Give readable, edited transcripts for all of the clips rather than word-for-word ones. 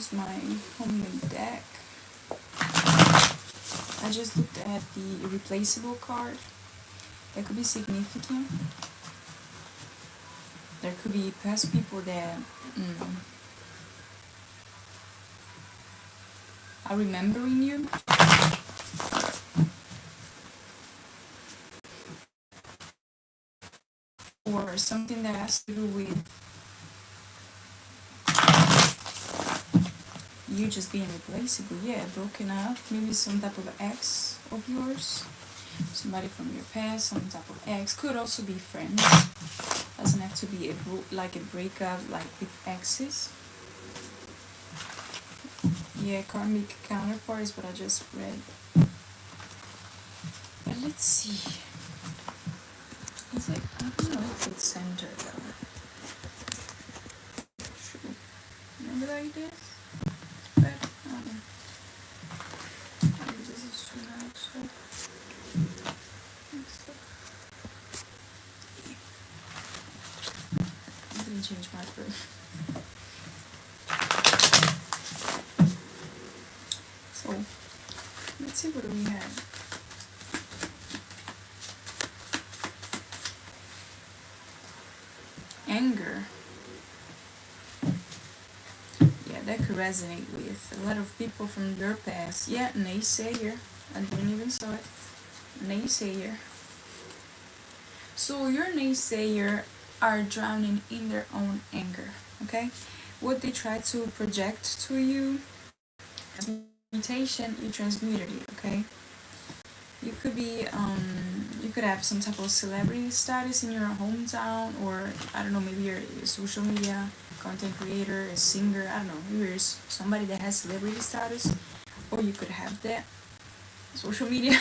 use my homemade deck. I just looked at the irreplaceable card. That could be significant. There could be past people that are remembering you. Or something that has to do with you just being replaceable. Yeah, broken up. Maybe some type of ex of yours. Somebody from your past, some type of ex. Could also be friends. Doesn't have to be like a breakup, like with exes. Yeah, karmic counterpart is what I just read. But let's see. Is it? I don't know if it's centered though. Should maybe like this? But I don't know. Maybe this is too much. So. I'm gonna change my proof. So let's see what we have. Anger. Yeah, that could resonate with a lot of people from your past. Yeah, naysayer. I didn't even saw it. Naysayer. So your naysayer are drowning in their own anger. Okay, what they try to project to you, transmutation, you transmuted it. Okay. You could be, you could have some type of celebrity status in your hometown, or I don't know, maybe you're a social media content creator, a singer, I don't know, maybe you're somebody that has celebrity status, or you could have that. Social media.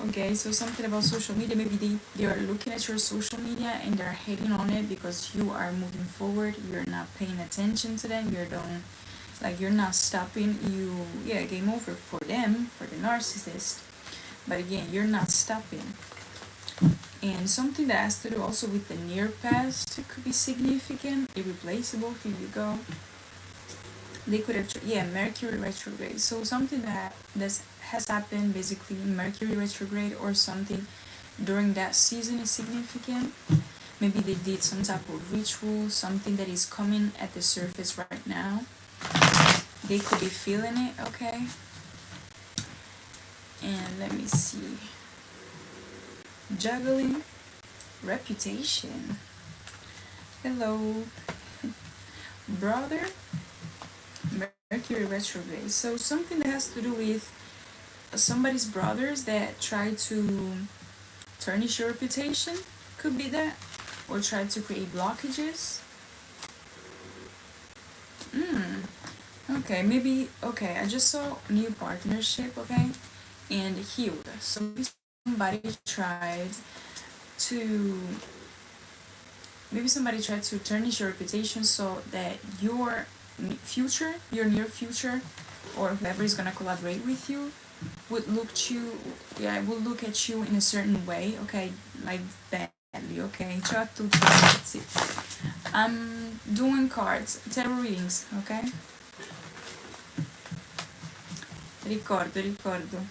Okay, so something about social media, maybe they are looking at your social media and they're hating on it because you are moving forward, you're not paying attention to them, you're not stopping. Game over for them, for the narcissist. But again, you're not stopping. And something that has to do also with the near past, it could be significant, irreplaceable. Here you go. They could have, Mercury retrograde. So something that has happened basically in Mercury retrograde, or something during that season is significant. Maybe they did some type of ritual, something that is coming at the surface right now. They could be feeling it, okay? And let me see. Juggling. Reputation. Hello. Brother. Mercury retrograde. So something that has to do with somebody's brothers that try to tarnish your reputation. Could be that. Or try to create blockages. Okay, maybe, I just saw new partnership, okay, and healed. So somebody tried to tarnish your reputation so that your near future, or whoever is gonna collaborate with you, would look at you in a certain way, okay, like badly, okay. I'm doing cards, tarot readings, okay. Ricordo.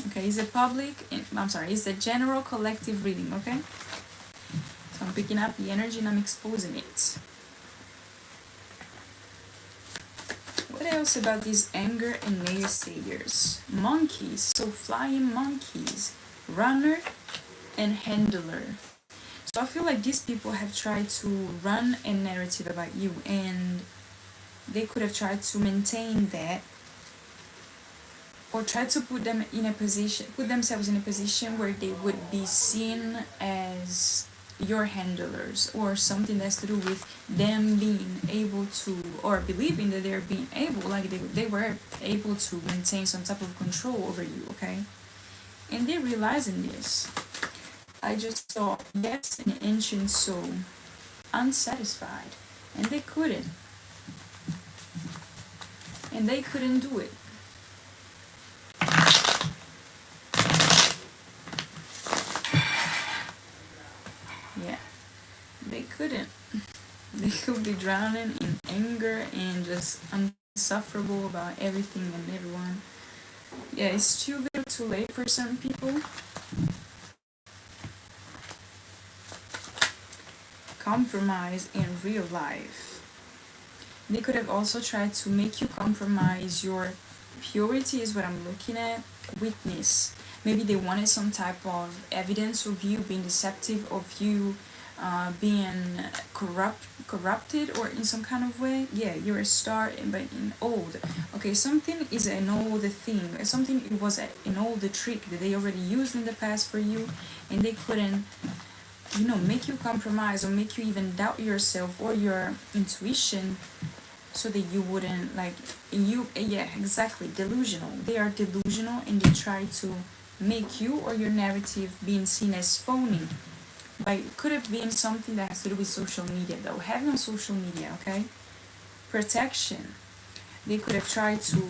Okay, it's a general collective reading, okay? So I'm picking up the energy and I'm exposing it. What else about these anger and naysayers? Monkeys, so flying monkeys, runner and handler. So I feel like these people have tried to run a narrative about you, and they could have tried to maintain that, or try to put themselves in a position where they would be seen as your handlers, or something that's to do with them being able to, or believing that they're being able, like they were able to maintain some type of control over you, okay? And they're realizing this. I just saw yes, an ancient soul, unsatisfied, and they couldn't do it. Yeah, they couldn't. They could be drowning in anger and just insufferable about everything and everyone. Yeah, it's too little too late for certain people. Compromise in real life. They could have also tried to make you compromise your purity, is what I'm looking at. Witness. Maybe they wanted some type of evidence of you being deceptive, of you being corrupted, or in some kind of way. Yeah, you're a star, but in old. Okay, something is an old thing. Something it was an old trick that they already used in the past for you, and they couldn't, make you compromise or make you even doubt yourself or your intuition, so that you wouldn't yeah, exactly, delusional. They are delusional, and they try to make you or your narrative being seen as phony. Like, it could have been something that has to do with social media, though. Having on social media, okay? Protection. They could have tried to,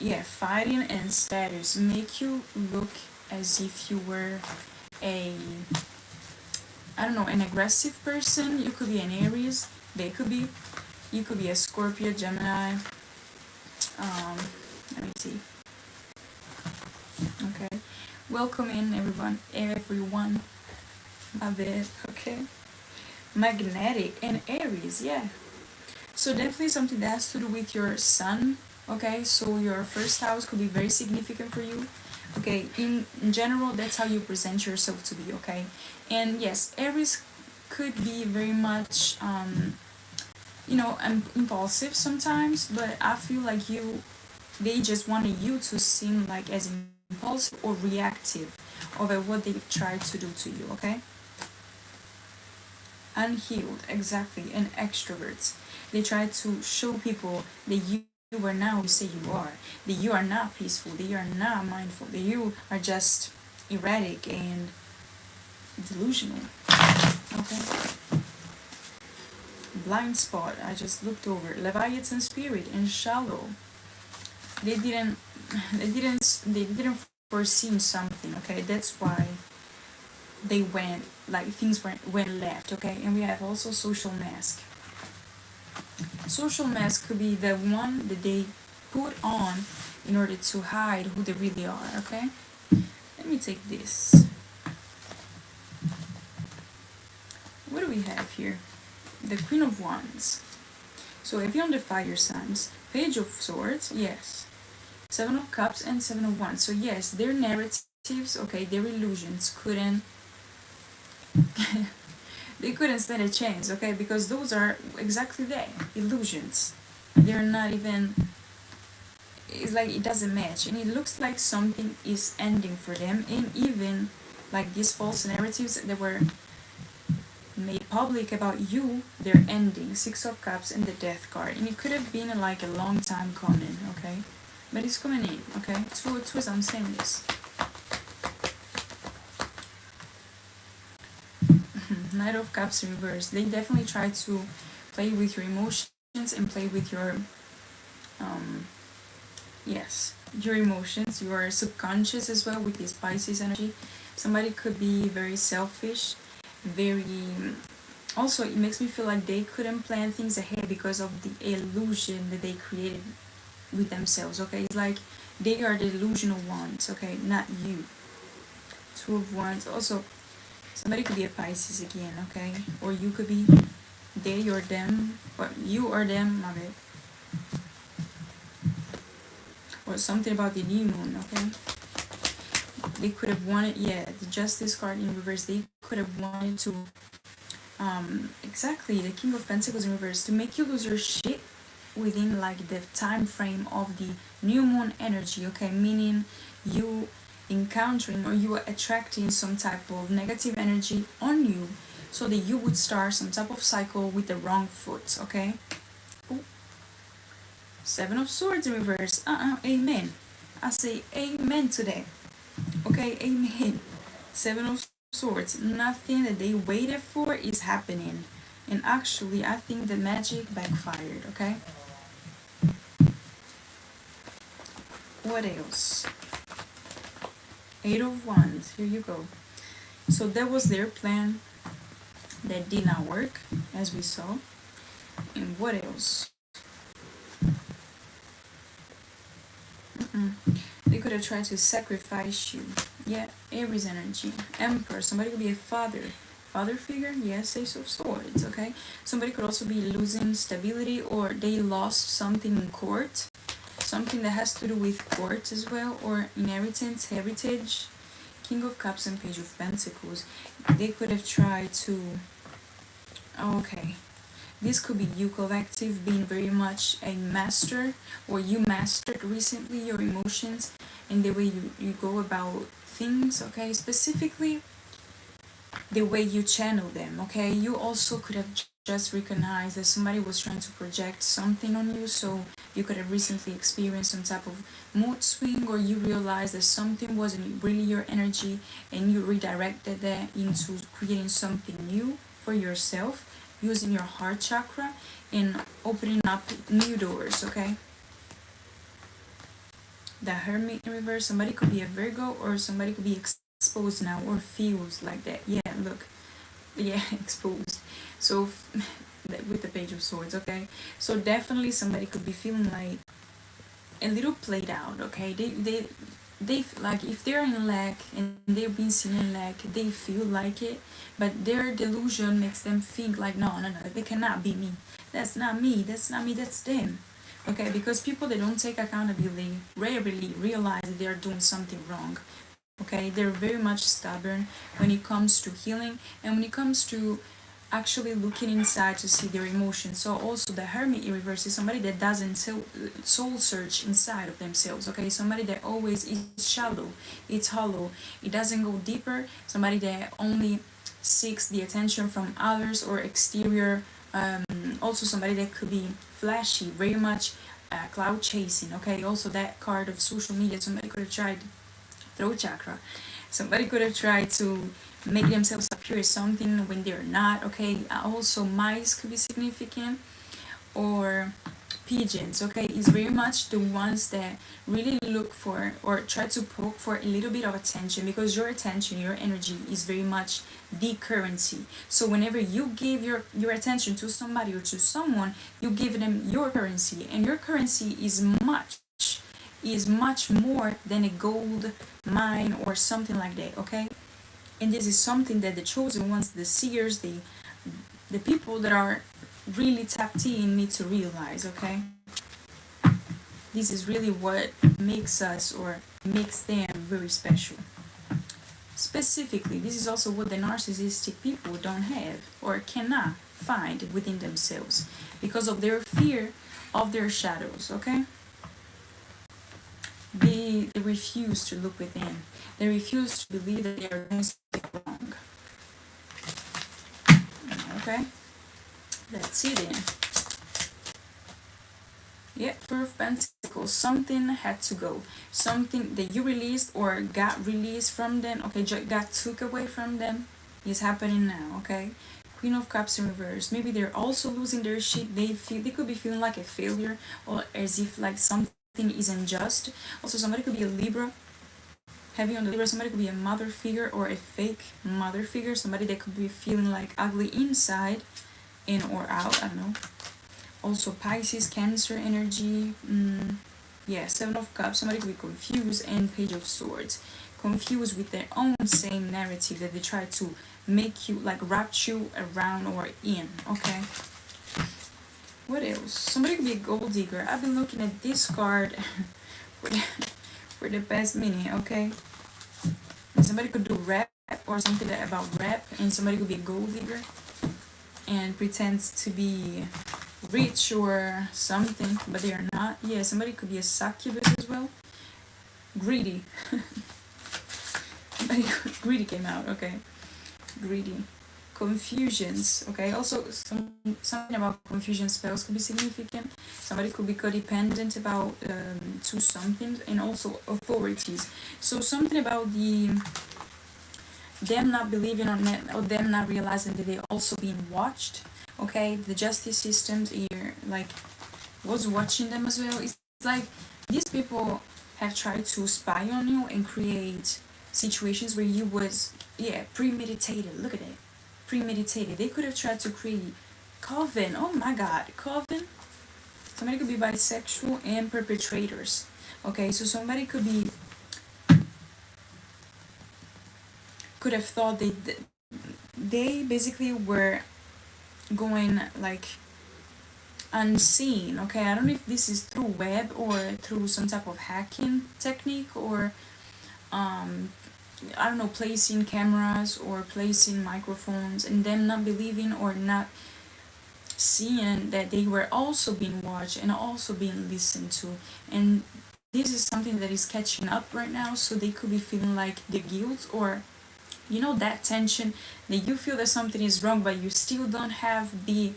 yeah, fighting and status, make you look as if you were a, I don't know, an aggressive person. You could be an Aries. They could be. You could be a Scorpio, Gemini. Let me see. Okay. Welcome in, everyone. Everyone. My bad. Okay. Magnetic and Aries, yeah. So definitely something that has to do with your sun. Okay, so your first house could be very significant for you. Okay, in general, that's how you present yourself to be. Okay, and yes, Aries could be very much impulsive sometimes, but I feel like they just wanted you to seem like as impulsive or reactive over what they've tried to do to you. Okay, unhealed, exactly, and extroverts. They try to show people that you are now you say you are, that you are not peaceful, that you are not mindful, that you are just erratic and delusional. Okay. Blind spot. I just looked over. Leviathan spirit and shallow. They didn't. They didn't foresee something. Okay, that's why they went like things went left. Okay, and we have also social mask. Social mask could be the one that they put on in order to hide who they really are. Okay, let me take this. What do we have here? The Queen of Wands. So if you're on the fire signs, Page of Swords, yes. Seven of Cups and Seven of Wands. So yes, their narratives, okay, their illusions couldn't they couldn't stand a chance, okay, because those are exactly that, illusions. They're not even, it's like it doesn't match, and it looks like something is ending for them, and even like these false narratives that were made public about you, they're ending. Six of Cups and the Death card, and it could have been like a long time coming, okay, but it's coming in, okay. Twist, I'm saying this. Knight of Cups in reverse. They definitely try to play with your emotions and play with your yes, your emotions, your subconscious as well, with this Pisces energy. Somebody could be very selfish, very, also it makes me feel like they couldn't plan things ahead because of the illusion that they created with themselves. Okay, it's like they are the delusional ones, okay, not you. Two of Wands. Also, somebody could be a Pisces again, okay, or you could be they or them, or you or them, my bad, or something about the new moon, okay. They could have wanted, yeah, the Justice card in reverse. They could have wanted to exactly, the King of Pentacles in reverse, to make you lose your shit within like the time frame of the new moon energy, okay, meaning you encountering or you are attracting some type of negative energy on you, so that you would start some type of cycle with the wrong foot, okay. Ooh. Seven of Swords in reverse. Amen. I say amen today, okay. Amen. Seven of Swords. Nothing that they waited for is happening, and actually I think the magic backfired, okay. What else? Eight of Wands. Here you go. So that was their plan that did not work, as we saw. And what else? They could have tried to sacrifice you. Yeah, Aries energy. Emperor. Somebody could be a father figure. Yes, Ace of Swords. Okay. Somebody could also be losing stability, or they lost something in court. Something that has to do with court as well, or inheritance, heritage. King of Cups and Page of Pentacles. They could have tried to. Okay. This could be you collective being very much a master, or you mastered recently your emotions and the way you go about things, okay? Specifically, the way you channel them, okay? You also could have just recognized that somebody was trying to project something on you, so you could have recently experienced some type of mood swing, or you realized that something wasn't really your energy and you redirected that into creating something new for yourself using your heart chakra and opening up new doors, okay? The Hermit in reverse. Somebody could be a Virgo, or somebody could be exposed now, or feels like that. Yeah, look. Yeah, exposed. So with the Page of Swords, okay? So definitely somebody could be feeling like a little played out, okay? They like, if they're in lack and they're being seen in lack, they feel like it, but their delusion makes them think like, no, no, no, they cannot be me. That's not me. That's not me. That's them. Okay, because people that don't take accountability rarely realize that they are doing something wrong. Okay, they're very much stubborn when it comes to healing and when it comes to actually looking inside to see their emotions. So also the Hermit in reverse is somebody that doesn't soul search inside of themselves. Okay, somebody that always is shallow, it's hollow, it doesn't go deeper. Somebody that only seeks the attention from others or exterior. Also somebody that could be flashy, very much cloud chasing. Okay, also that card of social media. Somebody could have tried throat chakra. Somebody could have tried to make themselves appear as something when they're not. Okay, also mice could be significant, or pigeons. Okay, is very much the ones that really look for or try to poke for a little bit of attention, because your attention, your energy is very much the currency. So whenever you give your attention to somebody or to someone, you give them your currency, and your currency is much more than a gold mine or something like that. Okay, and this is something that the chosen ones, the seers, the people that are really tapped in need to realize. Okay, this is really what makes us or makes them very special. Specifically, this is also what the narcissistic people don't have or cannot find within themselves because of their fear of their shadows. Okay, they refuse to look within. They refuse to believe that they are doing something wrong. Okay, let's see then. Yeah, Four of Pentacles. Something had to go. Something that you released or got released from them. Okay, got took away from them is happening now. Okay, Queen of Cups in reverse. Maybe they're also losing their shit. They could be feeling like a failure, or as if like something is unjust. Also, somebody could be a Libra. Heavy on the Libra. Somebody could be a mother figure or a fake mother figure. Somebody that could be feeling like ugly inside, in or out. I don't know. Also Pisces, Cancer energy. Yeah, Seven of Cups. Somebody could be confused, and Page of Swords. Confused with their own same narrative that they try to make you, like, wrap you around or in. Okay. What else? Somebody could be a gold digger. I've been looking at this card for the past minute. Okay. Somebody could do rap or something about rap, and somebody could be a gold digger and pretends to be rich or something, but they are not. Yeah, somebody could be a succubus as well. Greedy. Greedy came out. Okay, greedy. Confusions. Okay, also something about confusion spells could be significant. Somebody could be codependent about to something, and also authorities. So something about them not believing on it, or them not realizing that they're also being watched. Okay, the justice systems here like was watching them as well. It's like these people have tried to spy on you and create situations where you was, yeah, premeditated. Look at it, premeditated. They could have tried to create Coven. Oh my god, coven. Somebody could be bisexual and perpetrators. Okay, so somebody could have thought they basically were going like unseen. Okay, I don't know if this is through web or through some type of hacking technique, or um I don't know, placing cameras or placing microphones, and them not believing or not seeing that they were also being watched and also being listened to. And this is something that is catching up right now, so they could be feeling like the guilt, or that tension that you feel that something is wrong but you still don't have the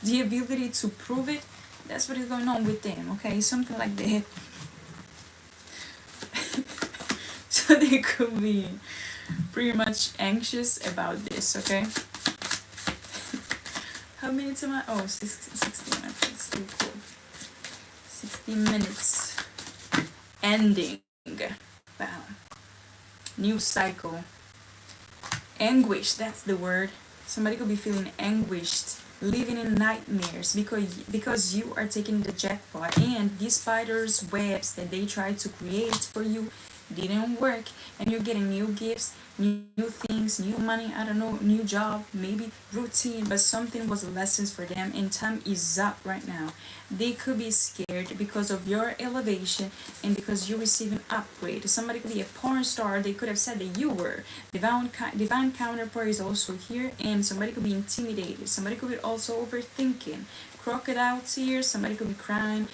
ability to prove it. That's what is going on with them. Okay, something like that. So they could be pretty much anxious about this. Okay, how many minutes am I? Oh, 16. Okay, still cool. 16 minutes. Ending. Wow. New cycle. Anguish, that's the word. Somebody could be feeling anguished, living in nightmares because you are taking the jackpot, and these spiders webs that they try to create for you didn't work, and you're getting new gifts, new things, new money, I don't know, new job, maybe routine, but something was lessons for them, and time is up right now. They could be scared because of your elevation and because you receive an upgrade. Somebody could be a porn star, they could have said that you were. Divine counterpart is also here, and somebody could be intimidated. Somebody could be also overthinking. Crocodile tears, somebody could be crying.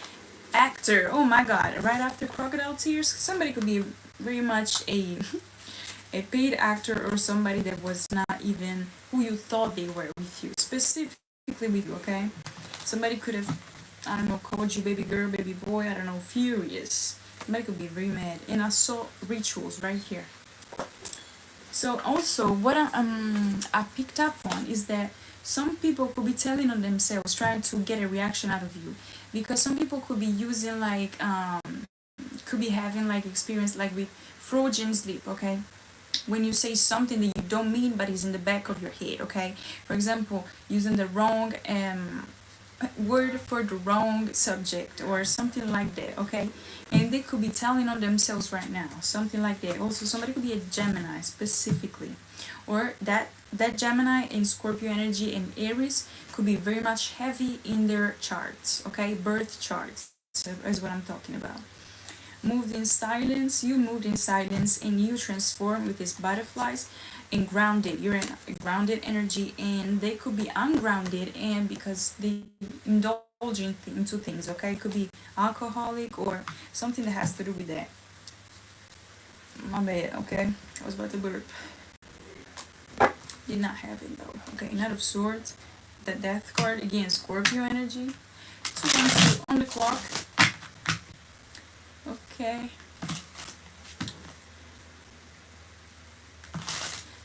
Actor, oh my god, right after crocodile tears, somebody could be very much a paid actor, or somebody that was not even who you thought they were with you, specifically with you. Okay, somebody could have, I don't know, called you baby girl, baby boy, I don't know, furious. Somebody could be very mad. And I saw rituals right here. So also what I picked up on is that some people could be telling on themselves, trying to get a reaction out of you, because some people could be using like could be having like experience like with Freudian sleep. Okay, when you say something that you don't mean but is in the back of your head. Okay, for example, using the wrong word for the wrong subject or something like that. Okay, and they could be telling on themselves right now, something like that. Also, somebody could be a Gemini specifically, or that Gemini in Scorpio energy and Aries could be very much heavy in their charts. Okay, birth charts is what I'm talking about. Moved in silence, you moved in silence, and you transform with these butterflies and grounded. You're in a grounded energy, and they could be ungrounded, and because they indulge into things. Okay, it could be alcoholic or something that has to do with that. My bad. Okay, I was about to burp. Did not have it though. Okay, Knight of Swords, the Death card again. Scorpio energy. 2 on the clock. Okay.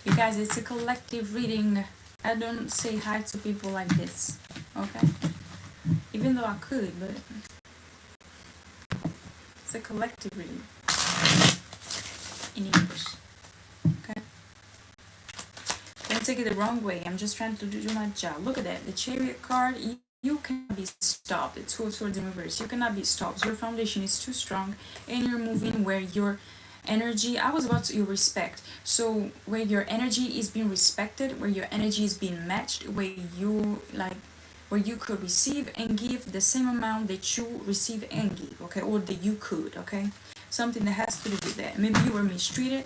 You guys, it's a collective reading. I don't say hi to people like this. Okay? Even though I could, but it's a collective reading. In English. Okay? Don't take it the wrong way. I'm just trying to do my job. Look at that. The Chariot card. You cannot be stopped. The Two of Swords in reverse. You cannot be stopped. Your foundation is too strong, and you're moving where your energy, I was about to, your respect. So where your energy is being respected, where your energy is being matched, where you like, where you could receive and give the same amount that you receive and give. Okay, or that you could. Okay, something that has to do with that. Maybe you were mistreated.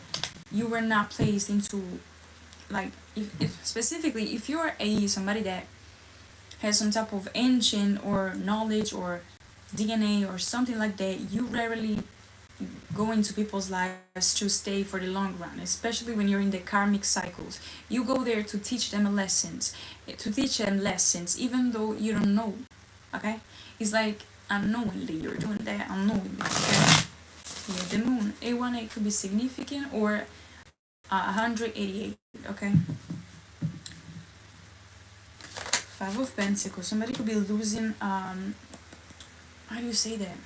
You were not placed into like, if specifically if you're a somebody that has some type of ancient or knowledge or DNA or something like that, you rarely go into people's lives to stay for the long run, especially when you're in the karmic cycles. You go there to teach them lessons, even though you don't know. Okay, it's like unknowingly you're doing that unknowingly. Okay, yeah, the moon A1A could be significant, or 188. Okay. Five of Pentacles. Somebody could be losing, how do you say that?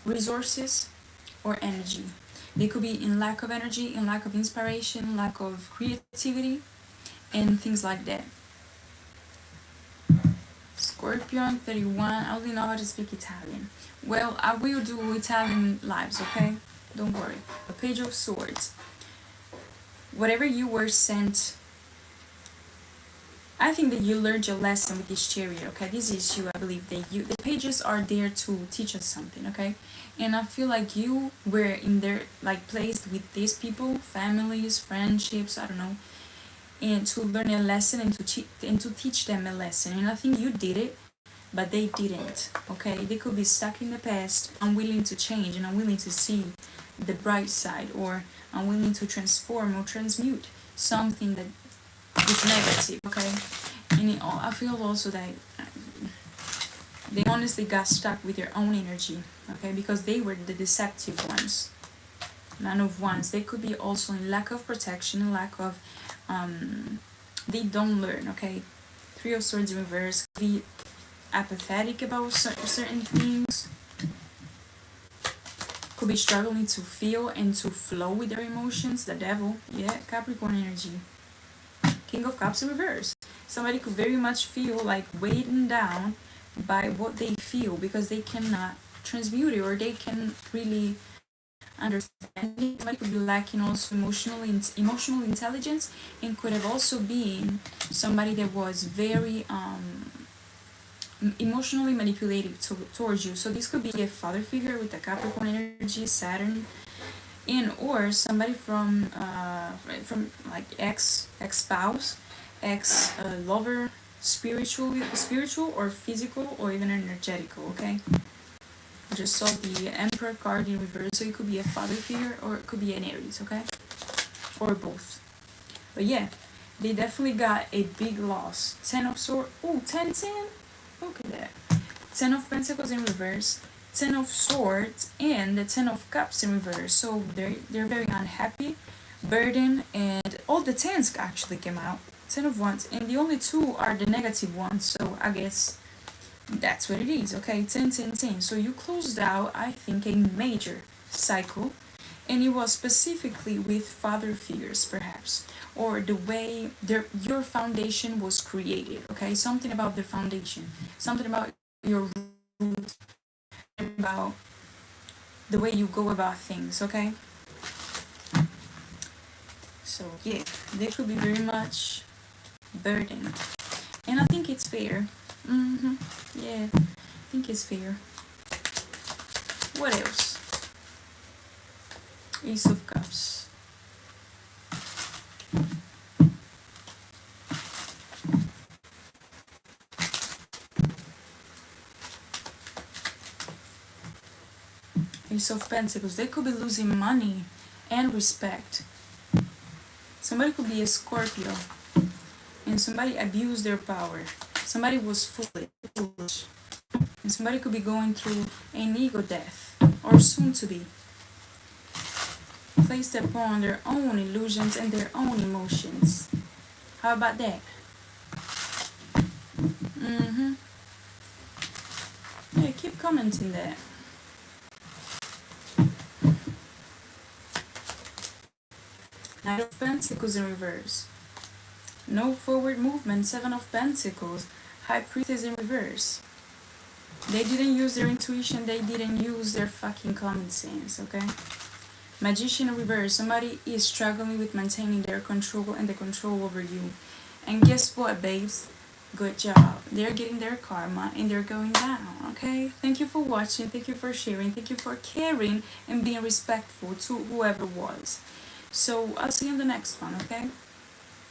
Resources or energy. They could be in lack of energy, in lack of inspiration, lack of creativity, and things like that. Scorpion 31. I only know how to speak Italian. Well, I will do Italian lives, okay? Don't worry. A Page of Swords. Whatever you were sent, I think that you learned your lesson with this chariot, okay? This is you, I believe that you, the pages are there to teach us something, okay? And I feel like you were in there, like placed with these people, families, friendships, I don't know, and to learn a lesson and to teach them a lesson. And I think you did it, but they didn't, okay? They could be stuck in the past, unwilling to change and unwilling to see the bright side, or unwilling to transform or transmute something that is negative, okay? And I feel also that they honestly got stuck with their own energy, okay? Because they were the deceptive ones. None of Wands. They could be also in lack of protection, lack of they don't learn, okay? Three of Swords in reverse, be apathetic about certain things, could be struggling to feel and to flow with their emotions. The Devil, yeah, Capricorn energy. King of Cups in reverse. Somebody could very much feel like weighted down by what they feel because they cannot transmute it, or they can really understand it. Somebody could be lacking also emotional intelligence, and could have also been somebody that was very emotionally manipulative towards you. So this could be a father figure with a Capricorn energy, Saturn, and or somebody from like ex spouse, ex lover, spiritual or physical or even energetical. Okay, I just saw the Emperor card in reverse, so it could be a father figure or it could be an Aries. Okay, or both. But yeah, they definitely got a big loss. 10 of Swords. Oh, 10. Look at that. 10 of Pentacles in reverse, 10 of Swords, and the 10 of Cups in reverse. So they're very unhappy, burdened, and all the 10s actually came out. 10 of Wands, and the only 2 are the negative ones. So I guess that's what it is. Okay, 10. So you closed out, I think, a major cycle, and it was specifically with father figures, perhaps, or the way your foundation was created. Okay, something about the foundation, something about your roots, about the way you go about things. Okay, so yeah, they could be very much burdened, and I think it's fair. Yeah, I think it's fair. What else? Ace of Cups. Ace of Pentacles. They could be losing money and respect. Somebody could be a Scorpio, and somebody abused their power. Somebody was foolish. And somebody could be going through an ego death, or soon to be. Placed upon their own illusions and their own emotions. How about that? Yeah, keep commenting that. Knight of Pentacles in reverse. No forward movement. 7 of Pentacles. High Priestess in reverse. They didn't use their intuition. They didn't use their fucking common sense, okay? Magician in reverse. Somebody is struggling with maintaining their control and the control over you. And guess what, babes? Good job. They're getting their karma and they're going down, okay? Thank you for watching. Thank you for sharing. Thank you for caring and being respectful to whoever was. So I'll see you in the next one, okay?